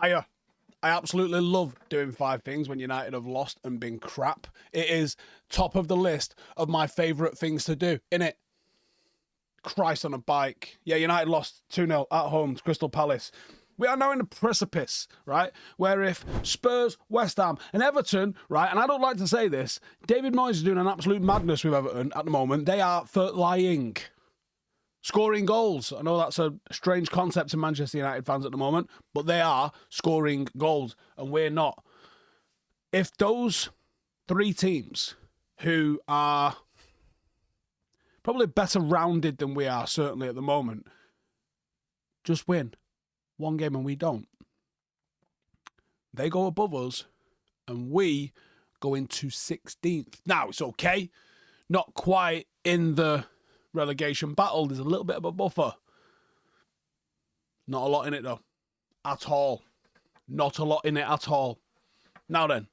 I absolutely love doing 5 things when United have lost and been crap. It is top of the list of my favourite things to do, innit? Christ on a bike. Yeah, United lost 2-0 at home to Crystal Palace. We are now in the precipice, right, where if Spurs, West Ham and Everton, right, and I don't like to say this, David Moyes is doing an absolute madness with Everton at the moment. They are lying. Scoring goals. I know that's a strange concept to Manchester United fans at the moment, but they are scoring goals, and we're not. If those 3 teams who are probably better rounded than we are, certainly at the moment, just win 1 game and we don't, they go above us and we go into 16th. Now, it's okay. Not quite in the relegation battle. There's a little bit of a buffer. Not a lot in it, though. At all. Not a lot in it at all. Now then,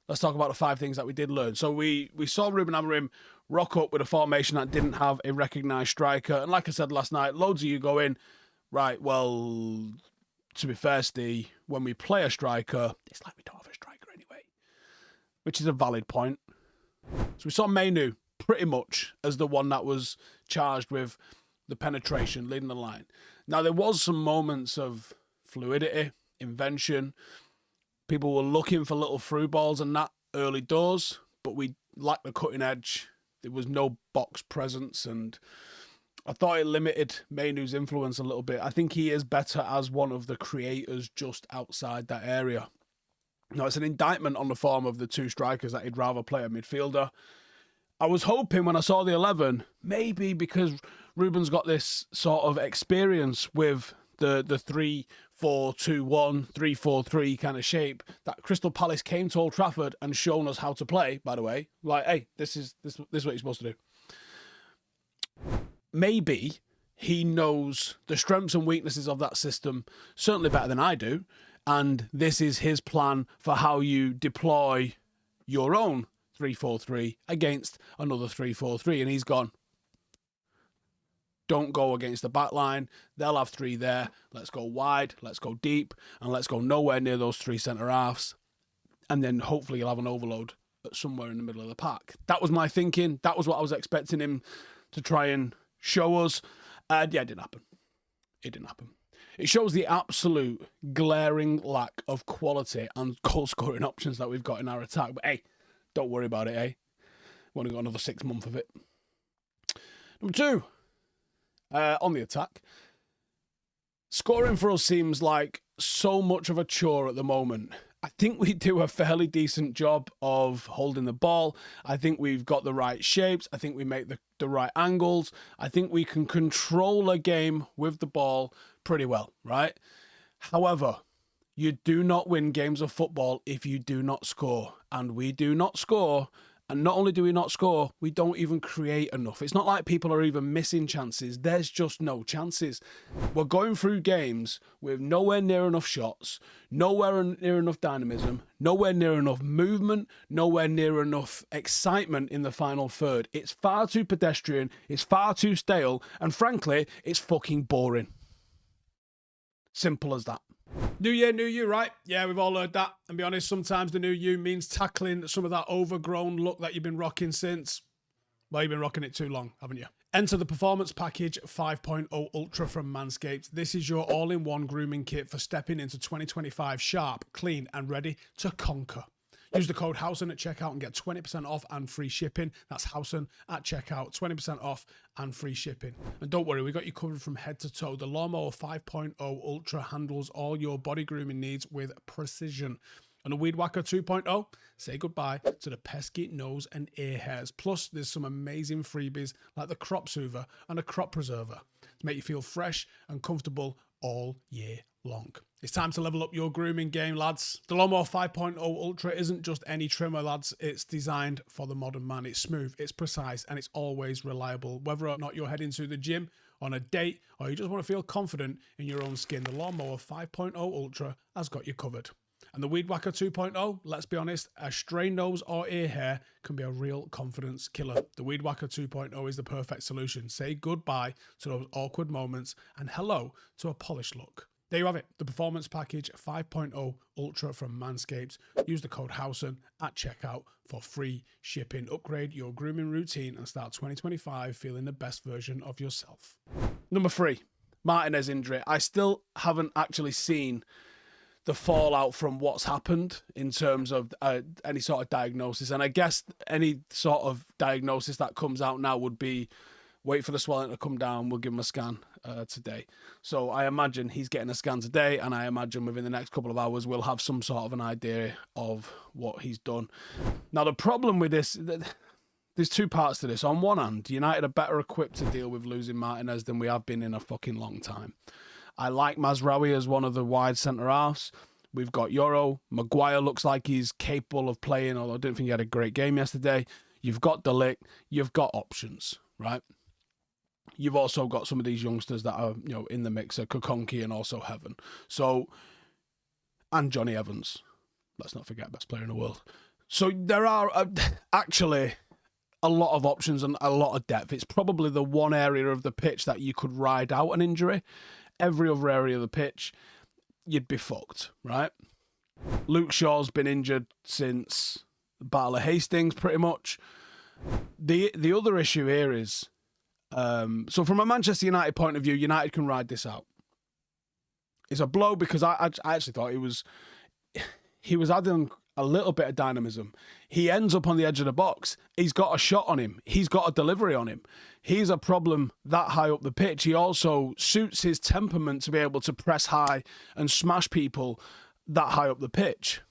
let's talk about the 5 things that we did learn. So we saw Ruben Amorim rock up with a formation that didn't have a recognised striker. And like I said last night, loads of you go in, right, well, to be fair, Steve, when we play a striker, it's like we don't have a striker anyway. Which is a valid point. So we saw Manu pretty much as the one that was charged with the penetration, leading the line. Now, there was some moments of fluidity, invention. People were looking for little through balls and that early doors, but we lacked the cutting edge. There was no box presence, and I thought it limited Manu's influence a little bit. I think he is better as one of the creators just outside that area. Now, it's an indictment on the form of the 2 strikers that he'd rather play a midfielder. I was hoping when I saw the 11, maybe because Ruben's got this sort of experience with the 3-4-2-1, 3-4-3 kind of shape, that Crystal Palace came to Old Trafford and shown us how to play, by the way. Like, hey, this is what you're supposed to do. Maybe he knows the strengths and weaknesses of that system certainly better than I do, and this is his plan for how you deploy your own 3-4-3 against another 3-4-3, and he's gone, don't go against the back line. They'll have 3 there. Let's go wide, let's go deep, and let's go nowhere near those 3 centre-halves. And then hopefully you'll have an overload somewhere in the middle of the pack. That was my thinking. That was what I was expecting him to try and show us. Yeah, it didn't happen. It didn't happen. It shows the absolute glaring lack of quality and goal-scoring options that we've got in our attack. But hey, don't worry about it, eh? We've only got another 6 months of it. Number 2, on the attack. Scoring for us seems like so much of a chore at the moment. I think we do a fairly decent job of holding the ball. I think we've got the right shapes. I think we make the right angles. I think we can control a game with the ball pretty well, right? However, you do not win games of football if you do not score. And we do not score. And not only do we not score, we don't even create enough. It's not like people are even missing chances. There's just no chances. We're going through games with nowhere near enough shots, nowhere near enough dynamism, nowhere near enough movement, nowhere near enough excitement in the final third. It's far too pedestrian, it's far too stale, and frankly, it's fucking boring. Simple as that. New year, new you, right? Yeah, we've all heard that. And be honest, sometimes the new you means tackling some of that overgrown look that you've been rocking since, well, you've been rocking it too long, haven't you? Enter the Performance Package 5.0 Ultra from Manscaped. This is your all-in-one grooming kit for stepping into 2025 sharp, clean, and ready to conquer. Use the code Howson at checkout and get 20% off and free shipping. That's Howson at checkout, 20% off and free shipping. And don't worry, we got you covered from head to toe. The Lawnmower 5.0 Ultra handles all your body grooming needs with precision. And the Weed Whacker 2.0, say goodbye to the pesky nose and ear hairs. Plus, there's some amazing freebies like the Crop Soother and a Crop Preserver to make you feel fresh and comfortable all year long. It's time to level up your grooming game, lads. The Lawnmower 5.0 Ultra isn't just any trimmer, lads. It's designed for the modern man. It's smooth, it's precise, and it's always reliable. Whether or not you're heading to the gym, on a date, or you just want to feel confident in your own skin, the Lawnmower 5.0 Ultra has got you covered. And the Weed Whacker 2.0, let's be honest, a stray nose or ear hair can be a real confidence killer. The Weed Whacker 2.0 is the perfect solution. Say goodbye to those awkward moments and hello to a polished look. There you have it, the Performance Package 5.0 Ultra from Manscaped. Use the code Howson at checkout for free shipping. Upgrade your grooming routine and start 2025 feeling the best version of yourself. Number 3, Martinez injury. I still haven't actually seen the fallout from what's happened in terms of any sort of diagnosis. And I guess any sort of diagnosis that comes out now would be wait for the swelling to come down, we'll give him a scan today. So I imagine he's getting a scan today, and I imagine within the next couple of hours we'll have some sort of an idea of what he's done. Now, the problem with this, there's 2 parts to this. On one hand, United are better equipped to deal with losing Martinez than we have been in a fucking long time. I like Mazraoui as one of the wide centre-halves. We've got Yoro. Maguire looks like he's capable of playing, although I didn't think he had a great game yesterday. You've got De Ligt. You've got options, right? You've also got some of these youngsters that are, in the mix, Kokonki and also Heaven. So, and Johnny Evans. Let's not forget, best player in the world. So there are actually a lot of options and a lot of depth. It's probably the one area of the pitch that you could ride out an injury. Every other area of the pitch, you'd be fucked, right? Luke Shaw's been injured since the Battle of Hastings, pretty much. The other issue here is, so from a Manchester United point of view, United can ride this out. It's a blow because I actually thought he was adding a little bit of dynamism. He ends up on the edge of the box. He's got a shot on him. He's got a delivery on him. He's a problem that high up the pitch. He also suits his temperament to be able to press high and smash people that high up the pitch.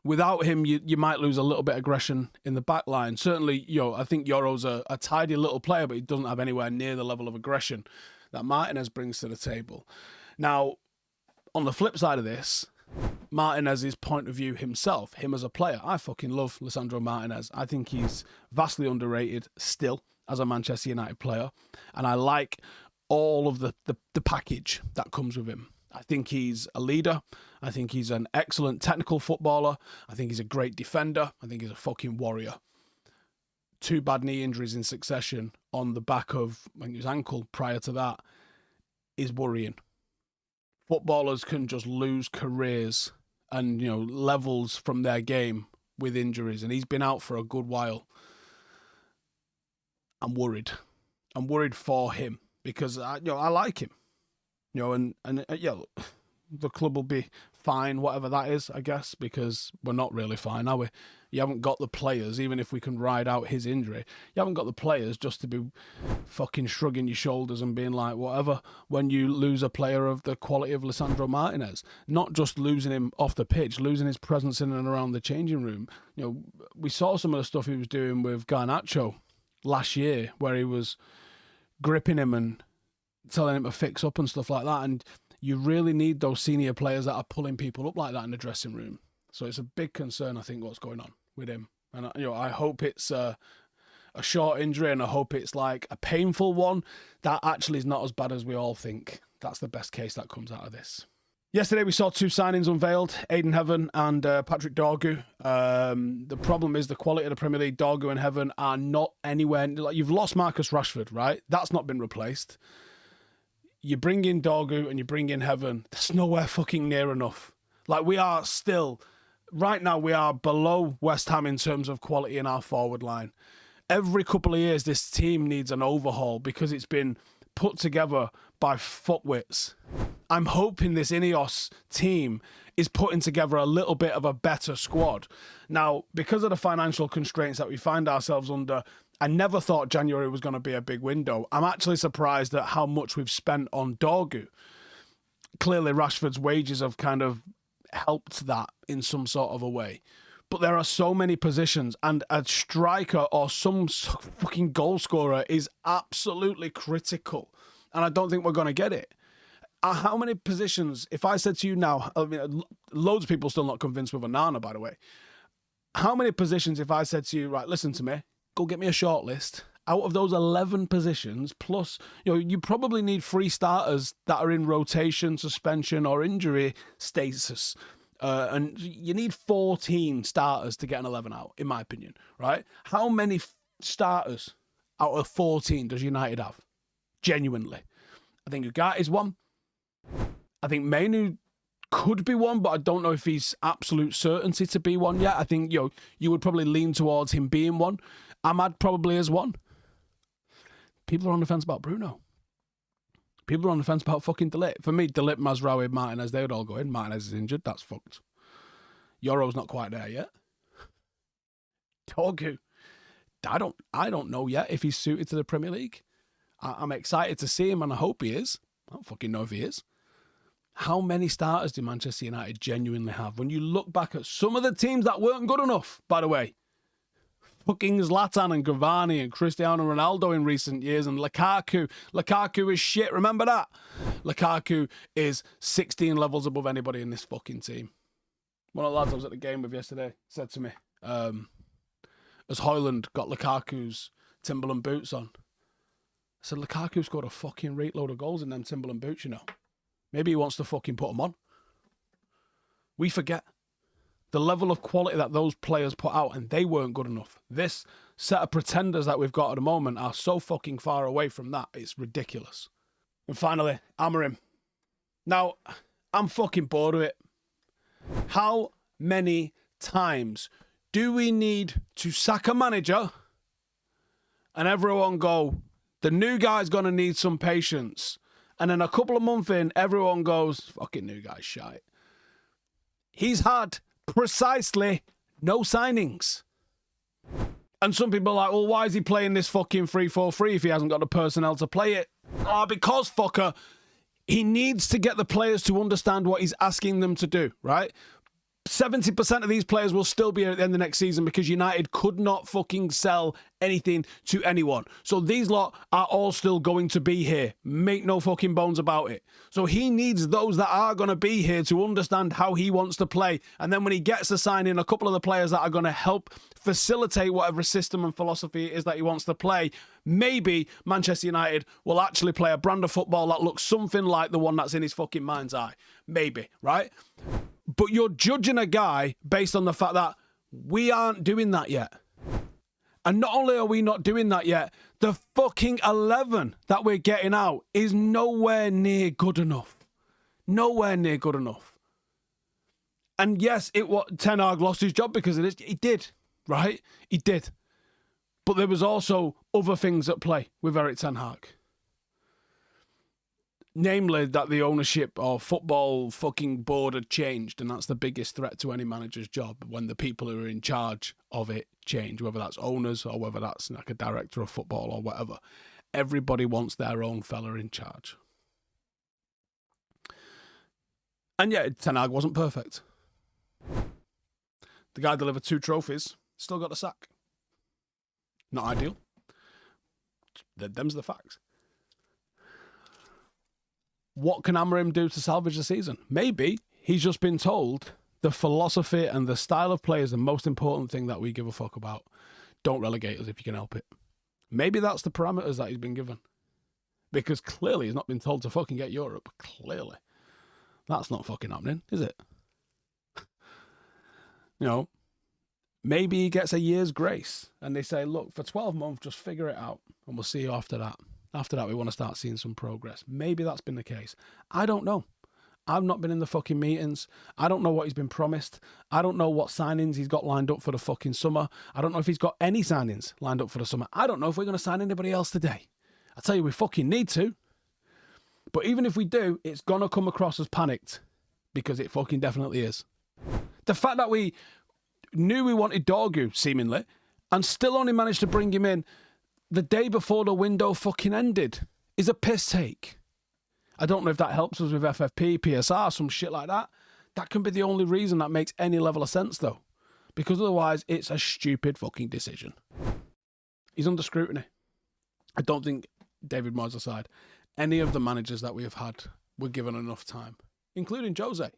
Without him, you might lose a little bit of aggression in the back line. Certainly, I think Yoro's a tidy little player, but he doesn't have anywhere near the level of aggression that Martinez brings to the table. Now, on the flip side of this, Martinez's point of view himself, him as a player, I fucking love Lisandro Martinez. I think he's vastly underrated still as a Manchester United player, and I like all of the package that comes with him. I think he's a leader. I think he's an excellent technical footballer. I think he's a great defender. I think he's a fucking warrior. 2 bad knee injuries in succession on the back of his ankle prior to that is worrying. Footballers can just lose careers and, levels from their game with injuries. And he's been out for a good while. I'm worried. I'm worried for him because, I like him. The club will be fine, whatever that is, I guess, because we're not really fine, are we? You haven't got the players, even if we can ride out his injury, you haven't got the players just to be fucking shrugging your shoulders and being like, whatever, when you lose a player of the quality of Lisandro Martinez. Not just losing him off the pitch, losing his presence in and around the changing room. We saw some of the stuff he was doing with Garnacho last year, where he was gripping him and telling him to fix up and stuff like that, and you really need those senior players that are pulling people up like that in the dressing room. So it's a big concern, I think, what's going on with him. And I hope it's a short injury, and I hope it's like a painful one that actually is not as bad as we all think. That's the best case that comes out of this. Yesterday we saw 2 signings unveiled, Aiden Heaven and Patrick Dorgu. The problem is the quality of the Premier League. Dorgu and Heaven are not anywhere. You've lost Marcus Rashford, right? That's not been replaced. You bring in Dorgu and you bring in Heaven. That's nowhere fucking near enough. We are still, right now, we are below West Ham in terms of quality in our forward line. Every couple of years, this team needs an overhaul because it's been put together by fuckwits. I'm hoping this Ineos team is putting together a little bit of a better squad. Now, because of the financial constraints that we find ourselves under, I never thought January was going to be a big window. I'm actually surprised at how much we've spent on Dorgu. Clearly, Rashford's wages have kind of helped that in some sort of a way. But there are so many positions, and a striker or some fucking goal scorer is absolutely critical. And I don't think we're going to get it. How many positions, if I said to you now, loads of people still not convinced with Onana, by the way. How many positions, if I said to you, right, listen to me, go get me a short list. Out of those 11 positions, plus, you probably need 3 starters that are in rotation, suspension, or injury status. And you need 14 starters to get an 11 out, in my opinion, right? How many starters out of 14 does United have? Genuinely. I think Ugarte is one. I think Mainu could be one, but I don't know if he's absolute certainty to be one yet. I think you would probably lean towards him being one. Ahmad probably is one. People are on the fence about Bruno. People are on the fence about fucking De Ligt. For me, De Ligt, Mazraoui, Martinez, they would all go in. Martinez is injured. That's fucked. Euro's not quite there yet. Dorgu. I don't know yet if he's suited to the Premier League. I'm excited to see him, and I hope he is. I don't fucking know if he is. How many starters do Manchester United genuinely have? When you look back at some of the teams that weren't good enough, by the way. Fucking Zlatan and Cavani and Cristiano Ronaldo in recent years, and Lukaku. Lukaku is shit, remember that? Lukaku is 16 levels above anybody in this fucking team. One of the lads I was at the game with yesterday said to me, as Højlund got Lukaku's Timberland boots on, I said, Lukaku scored a fucking rate load of goals in them Timberland boots, you know. Maybe he wants to fucking put them on. We forget the level of quality that those players put out, and they weren't good enough. This set of pretenders that we've got at the moment are so fucking far away from that. It's ridiculous. And finally, Amorim. Now, I'm fucking bored of it. How many times do we need to sack a manager and everyone go, the new guy's going to need some patience? And then a couple of months in, everyone goes, fucking new guy's shite. He's had precisely no signings. And some people are like, well, why is he playing this fucking 3-4-3 if he hasn't got the personnel to play it? Because, fucker, he needs to get the players to understand what he's asking them to do, right? 70% of these players will still be here at the end of next season because United could not fucking sell anything to anyone. So these lot are all still going to be here. Make no fucking bones about it. So he needs those that are going to be here to understand how he wants to play. And then when he gets to sign in a couple of the players that are going to help facilitate whatever system and philosophy it is that he wants to play, maybe Manchester United will actually play a brand of football that looks something like the one that's in his fucking mind's eye. Maybe, right? But you're judging a guy based on the fact that we aren't doing that yet. And not only are we not doing that yet, the fucking 11 that we're getting out is nowhere near good enough. Nowhere near good enough. And yes, Ten Hag lost his job because of this. He did, right? He did. But there was also other things at play with Erik Ten Hag. Namely, that the ownership of football fucking board had changed, and that's the biggest threat to any manager's job, when the people who are in charge of it change, whether that's owners or whether that's like a director of football or whatever. Everybody wants their own fella in charge. And yeah, Ten Hag wasn't perfect. The guy delivered 2 trophies, still got the sack. Not ideal. Them's the facts. What can Amorim do to salvage the season? Maybe he's just been told the philosophy and the style of play is the most important thing that we give a fuck about. Don't relegate us if you can help it. Maybe that's the parameters that he's been given. Because clearly he's not been told to fucking get Europe. Clearly. That's not fucking happening, is it? You know, maybe he gets a year's grace and they say, look, for 12 months, just figure it out and we'll see you after that. After that, we want to start seeing some progress. Maybe that's been the case. I don't know. I've not been in the fucking meetings. I don't know what he's been promised. I don't know what signings he's got lined up for the fucking summer. I don't know if he's got any signings lined up for the summer. I don't know if we're going to sign anybody else today. I tell you, we fucking need to. But even if we do, it's going to come across as panicked. Because it fucking definitely is. The fact that we knew we wanted Dorgu, seemingly, and still only managed to bring him in the day before the window fucking ended is a piss take. I don't know if that helps us with FFP, PSR, some shit like that. That can be the only reason that makes any level of sense, though. Because otherwise, it's a stupid fucking decision. He's under scrutiny. I don't think, David Moyes aside, any of the managers that we have had were given enough time, including Jose.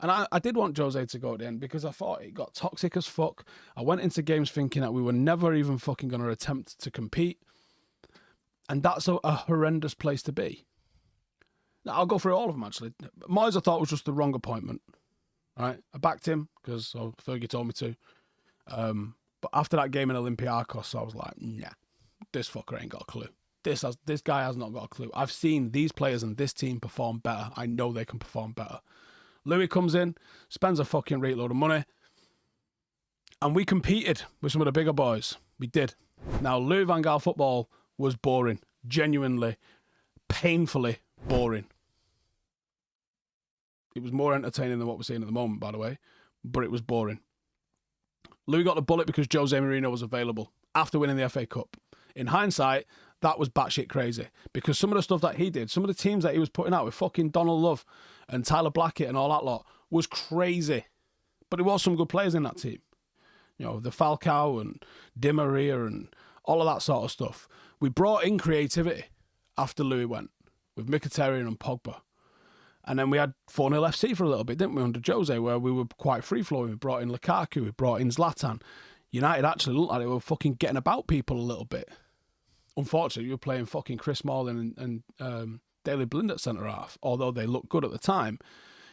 And I did want Jose to go at the end because I thought it got toxic as fuck. I went into games thinking that we were never even fucking going to attempt to compete. And that's a horrendous place to be. Now, I'll go through all of them, actually. Moyes, I thought, was just the wrong appointment. All right? I backed him because Fergie told me to. But after that game in Olympiacos, I was like, nah, this fucker ain't got a clue. this guy has not got a clue. I've seen these players and this team perform better. I know they can perform better. Louis comes in, spends a fucking rate load of money, and we competed with some of the bigger boys. We did. Now, Louis van Gaal football was boring. Genuinely, painfully boring. It was more entertaining than what we're seeing at the moment, by the way, but it was boring. Louis got the bullet because Jose Mourinho was available after winning the FA Cup. In hindsight, that was batshit crazy because some of the stuff that he did, some of the teams that he was putting out with fucking Donald Love and Tyler Blackett and all that lot was crazy. But there was some good players in that team. You know, the Falcao and Di Maria and all of that sort of stuff. We brought in creativity after Louis went with Mkhitaryan and Pogba. And then we had 4-0 FC for a little bit, didn't we, under Jose, where we were quite free-flowing. We brought in Lukaku, we brought in Zlatan. United actually looked like they were fucking getting about people a little bit. Unfortunately, you were playing fucking Chris Smalling and Daley Blind at centre-half, although they looked good at the time.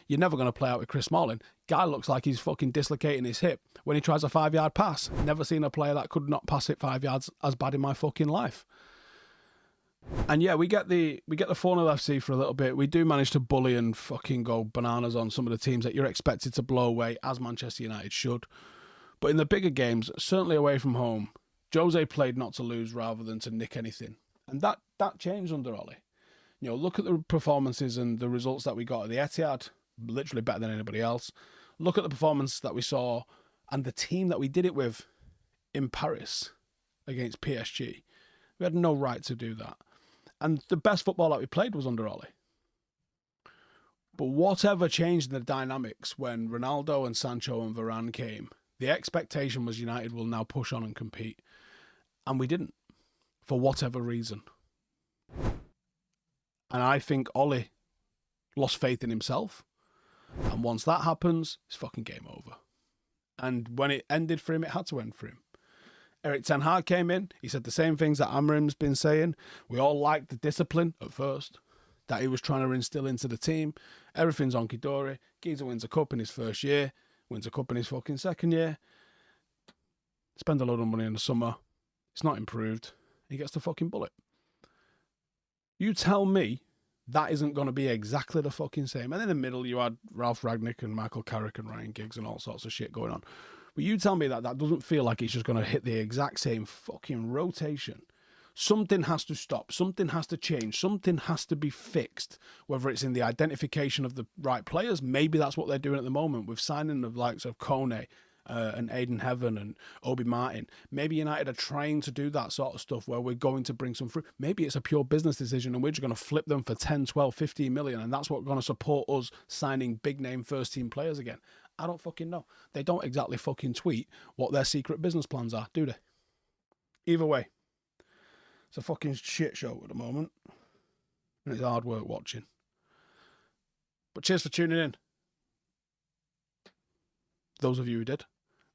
You're never going to play out with Chris Smalling. Guy looks like he's fucking dislocating his hip when he tries a 5-yard pass. Never seen a player that could not pass it 5 yards as bad in my fucking life. And yeah, we get the 4-0 FC for a little bit. We do manage to bully and fucking go bananas on some of the teams that you're expected to blow away, as Manchester United should. But in the bigger games, certainly away from home, Jose played not to lose rather than to nick anything. And that changed under Ollie. You know, look at the performances and the results that we got at the Etihad, literally better than anybody else. Look at the performance that we saw and the team that we did it with in Paris against PSG. We had no right to do that. And the best football that we played was under Ollie. But whatever changed in the dynamics when Ronaldo and Sancho and Varane came, the expectation was United will now push on and compete. And we didn't, for whatever reason. And I think Ollie lost faith in himself. And once that happens, it's fucking game over. And when it ended for him, it had to end for him. Erik Ten Hag came in. He said the same things that Amorim's been saying. We all liked the discipline at first that he was trying to instill into the team. Everything's honky-dory. Giza wins a cup in his first year. Wins a cup in his fucking second year. Spend a load of money in the summer. It's not improved. He gets the fucking bullet. You tell me that isn't going to be exactly the fucking same. And in the middle, you had Ralph Rangnick and Michael Carrick and Ryan Giggs and all sorts of shit going on. But you tell me that doesn't feel like it's just going to hit the exact same fucking rotation. Something has to stop. Something has to change. Something has to be fixed. Whether it's in the identification of the right players, maybe that's what they're doing at the moment with signing the likes of Kone and Aiden Heaven and Obi Martin. Maybe United are trying to do that sort of stuff where we're going to bring some fruit. Maybe it's a pure business decision and we're just going to flip them for 10, 12, 15 million and that's what's going to support us signing big name first team players again. I don't fucking know. They don't exactly fucking tweet what their secret business plans are, do they? Either way, it's a fucking shit show at the moment. And it's hard work watching. But cheers for tuning in. Those of you who did.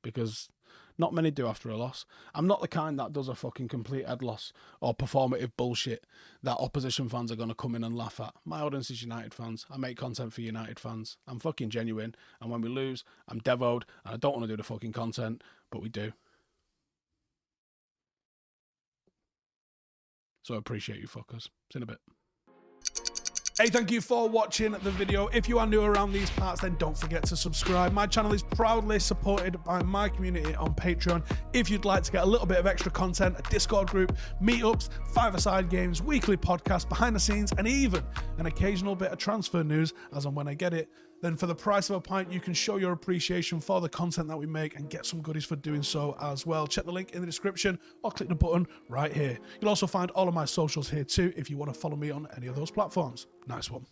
Because not many do after a loss. I'm not the kind that does a fucking complete head loss or performative bullshit that opposition fans are going to come in and laugh at. My audience is United fans. I make content for United fans. I'm fucking genuine. And when we lose, I'm devoed. And I don't want to do the fucking content, but we do. So I appreciate you fuckers. See you in a bit. Hey, thank you for watching the video. If you are new around these parts, then don't forget to subscribe. My channel is proudly supported by my community on Patreon. If you'd like to get a little bit of extra content, a Discord group, meetups, five-a-side games, weekly podcasts, behind the scenes, and even an occasional bit of transfer news as and when I get it, then for the price of a pint, you can show your appreciation for the content that we make and get some goodies for doing so as well. Check the link in the description or click the button right here. You'll also find all of my socials here too if you want to follow me on any of those platforms. Nice one.